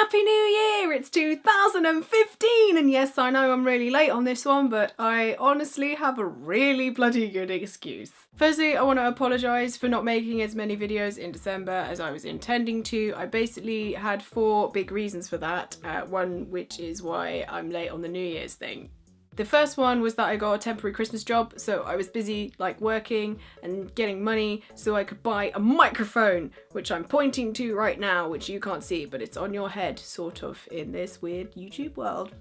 Happy New Year! It's 2015 and yes, I know I'm really late on this one, but I honestly have a really bloody good excuse. Firstly, I want to apologise for not making as many videos in December as I was intending to. I basically had 4 big reasons for that, one which is why I'm late on the New Year's thing. The first one was that I got a temporary Christmas job, so I was busy like working and getting money so I could buy a microphone, which I'm pointing to right now, which you can't see, but it's on your head, sort of, in this weird YouTube world.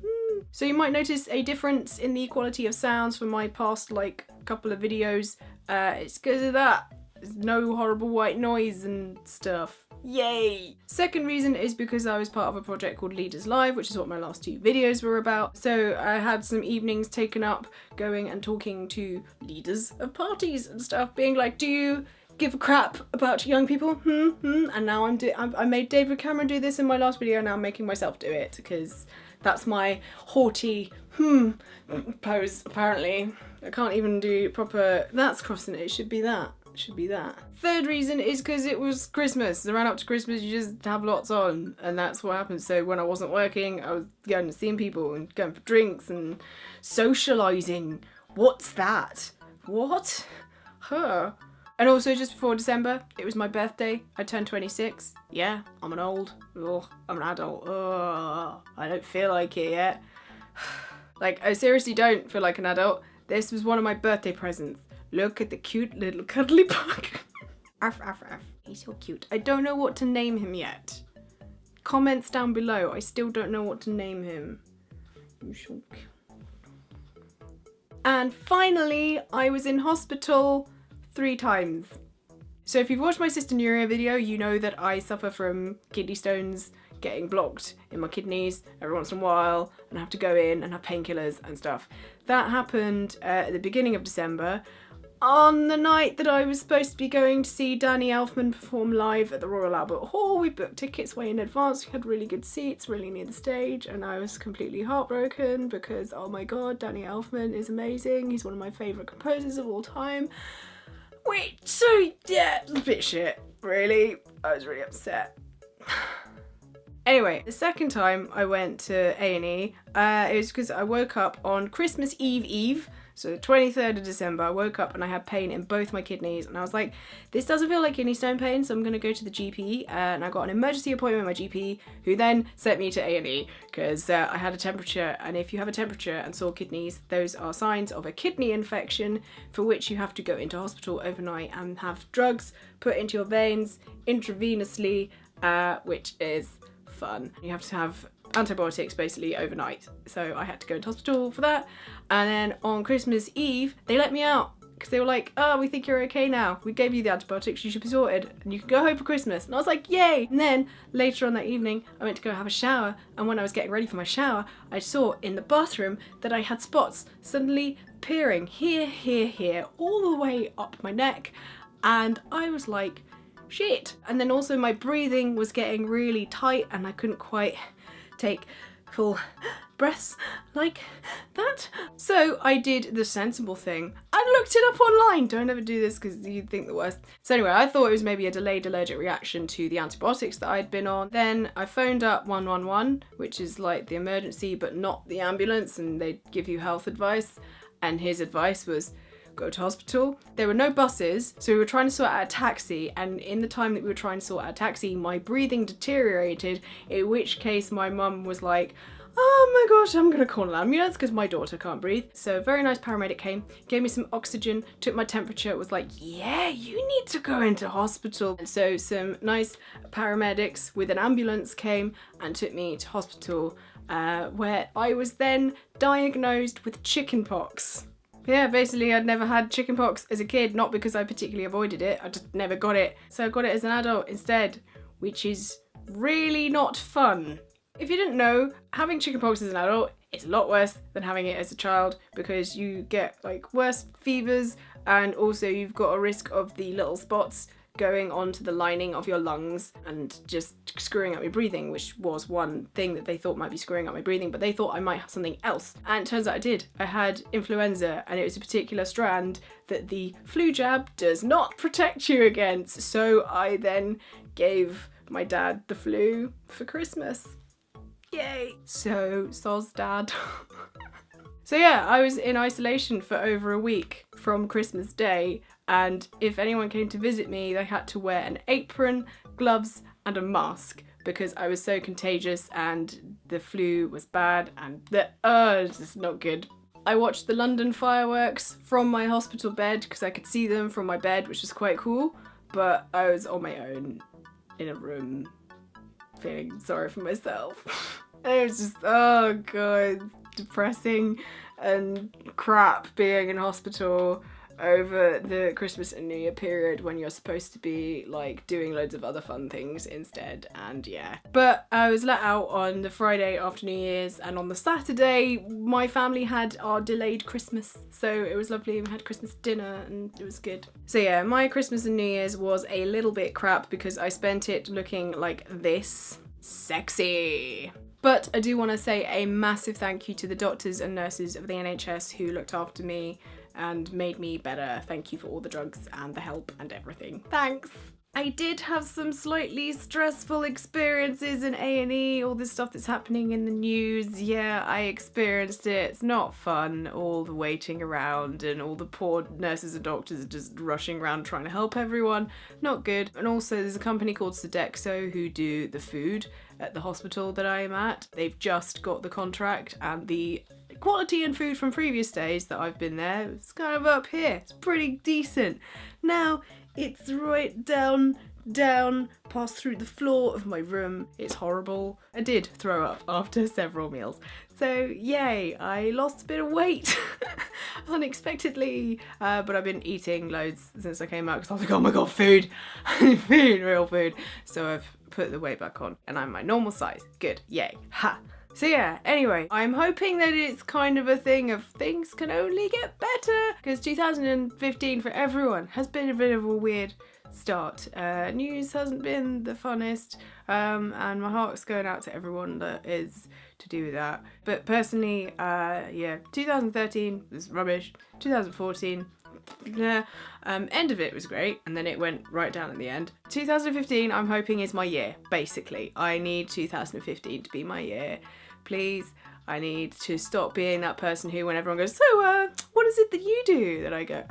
So you might notice a difference in the quality of sounds from my past like couple of videos. It's because of that. There's no horrible white noise and stuff. Yay! Second reason is because I was part of a project called Leaders Live, which is what my last 2 videos were about. So I had some evenings taken up going and talking to leaders of parties and stuff, being like, do you give a crap about young people? And now I made David Cameron do this in my last video, and now I'm making myself do it because that's my haughty pose, apparently. I can't even do proper, that's crossing it, it should be that. Should be that. Third reason is because it was Christmas. The run up to Christmas, you just have lots on, and that's what happens. So when I wasn't working, I was going to seeing people and going for drinks and socialising. What's that? What? Huh. And also just before December, it was my birthday. I turned 26. Yeah, I'm an old. Ugh, I'm an adult. Ugh, I don't feel like it yet. Like, I seriously don't feel like an adult. This was one of my birthday presents. Look at the cute little cuddly bug. Arf, arf, arf. He's so cute. I don't know what to name him yet. Comments down below. I still don't know what to name him. He's so cute. And finally, I was in hospital 3 times. So if you've watched my cystinuria video, you know that I suffer from kidney stones getting blocked in my kidneys every once in a while, and I have to go in and have painkillers and stuff. That happened at the beginning of December. On the night that I was supposed to be going to see Danny Elfman perform live at the Royal Albert Hall, we booked tickets way in advance. We had really good seats, really near the stage, and I was completely heartbroken because, oh my god, Danny Elfman is amazing. He's one of my favourite composers of all time. Wait, so yeah, it was a bit shit, really. I was really upset. Anyway, the second time I went to A&E, it was because I woke up on Christmas Eve, so the 23rd of December, I woke up and I had pain in both my kidneys, and I was like, this doesn't feel like kidney stone pain, so I'm going to go to the GP, and I got an emergency appointment with my GP, who then sent me to A&E, because I had a temperature, and if you have a temperature and sore kidneys, those are signs of a kidney infection, for which you have to go into hospital overnight and have drugs put into your veins intravenously, which is fun. You have to have antibiotics basically overnight, so I had to go into hospital for that. And then on Christmas Eve they let me out because they were like, oh, we think you're okay now, we gave you the antibiotics, you should be sorted and you can go home for Christmas. And I was like, yay. And then later on that evening I went to go have a shower, and when I was getting ready for my shower I saw in the bathroom that I had spots suddenly appearing here all the way up my neck, and I was like, shit. And then also my breathing was getting really tight and I couldn't quite take full breaths like that. So I did the sensible thing. I looked it up online. Don't ever do this because you'd think the worst. So anyway, I thought it was maybe a delayed allergic reaction to the antibiotics that I'd been on. Then I phoned up 111, which is like the emergency but not the ambulance, and they give you health advice. And his advice was, go to hospital. There were no buses, so we were trying to sort out a taxi, and in the time that we were trying to sort out a taxi, my breathing deteriorated, in which case my mum was like, oh my gosh, I'm gonna call an ambulance because my daughter can't breathe. So a very nice paramedic came, gave me some oxygen, took my temperature, was like, yeah, you need to go into hospital. And so some nice paramedics with an ambulance came and took me to hospital, where I was then diagnosed with chickenpox. Yeah, basically I'd never had chickenpox as a kid, not because I particularly avoided it, I just never got it. So I got it as an adult instead, which is really not fun. If you didn't know, having chickenpox as an adult is a lot worse than having it as a child, because you get like worse fevers, and also you've got a risk of the little spots going onto the lining of your lungs and just screwing up your breathing, which was one thing that they thought might be screwing up my breathing, but they thought I might have something else. And it turns out I did. I had influenza, and it was a particular strand that the flu jab does not protect you against. So I then gave my dad the flu for Christmas. Yay! So, soz dad. So yeah, I was in isolation for over a week from Christmas Day, and if anyone came to visit me, they had to wear an apron, gloves, and a mask because I was so contagious and the flu was bad and it's just not good. I watched the London fireworks from my hospital bed because I could see them from my bed, which was quite cool, but I was on my own in a room feeling sorry for myself. And it was just, oh god, depressing and crap being in hospital over the Christmas and New Year period when you're supposed to be like doing loads of other fun things instead, and yeah. But I was let out on the Friday after New Year's, and on the Saturday my family had our delayed Christmas, so it was lovely. We had Christmas dinner and it was good. So yeah, my Christmas and New Year's was a little bit crap because I spent it looking like this. Sexy. But I do want to say a massive thank you to the doctors and nurses of the NHS who looked after me and made me better. Thank you for all the drugs and the help and everything. Thanks! I did have some slightly stressful experiences in A&E, all this stuff that's happening in the news. Yeah, I experienced it. It's not fun, all the waiting around and all the poor nurses and doctors are just rushing around trying to help everyone. Not good. And also there's a company called Sodexo who do the food at the hospital that I am at. They've just got the contract, and the quality in food from previous days that I've been there, it's kind of up here. It's pretty decent. Now, it's right down, past through the floor of my room. It's horrible. I did throw up after several meals. So yay, I lost a bit of weight unexpectedly. But I've been eating loads since I came out because I was like, oh my god, food. Food, real food. So I've put the weight back on and I'm my normal size. Good, yay, ha. So yeah, anyway, I'm hoping that it's kind of a thing of things can only get better, because 2015 for everyone has been a bit of a weird start. News hasn't been the funnest, and my heart's going out to everyone that is to do with that. But personally, yeah, 2013 was rubbish, 2014, end of it was great, and then it went right down at the end. 2015 I'm hoping is my year, basically. I need 2015 to be my year. Please, I need to stop being that person who, when everyone goes, so what is it that you do? That I go,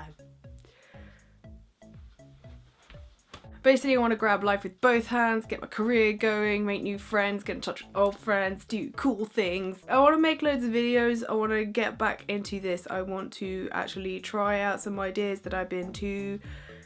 basically I want to grab life with both hands, get my career going, make new friends, get in touch with old friends, do cool things. I want to make loads of videos. I want to get back into this. I want to actually try out some ideas that I've been too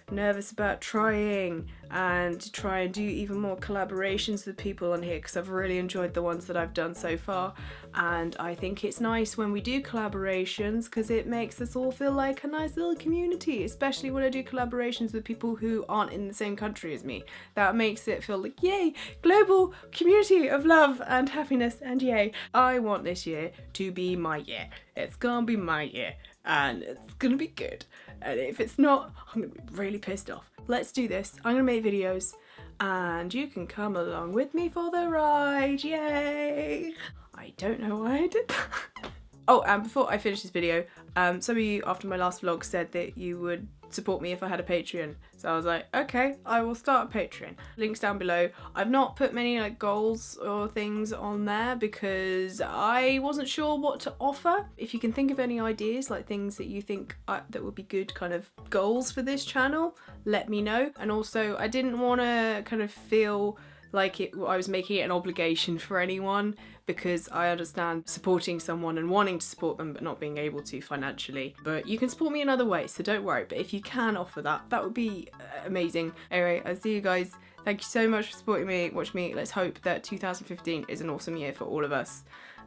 nervous about trying, and try and do even more collaborations with people on here because I've really enjoyed the ones that I've done so far, and I think it's nice when we do collaborations because it makes us all feel like a nice little community, especially when I do collaborations with people who aren't in the same country as me. That makes it feel like, yay, global community of love and happiness, and yay. I want this year to be my year. It's gonna be my year and it's gonna be good. And if it's not, I'm gonna be really pissed off. Let's do this. I'm gonna make videos and you can come along with me for the ride. Yay! I don't know why I did that. Oh, and before I finish this video, some of you after my last vlog said that you would support me if I had a Patreon. So I was like, okay, I will start a Patreon. Links down below. I've not put many like goals or things on there because I wasn't sure what to offer. If you can think of any ideas, like things that you think that would be good kind of goals for this channel, let me know. And also I didn't want to kind of feel like I was making it an obligation for anyone, because I understand supporting someone and wanting to support them but not being able to financially. But you can support me in other ways, so don't worry. But if you can offer that, that would be amazing. Anyway, I'll see you guys. Thank you so much for supporting me, watching me. Let's hope that 2015 is an awesome year for all of us.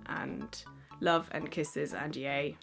And love and kisses and yay.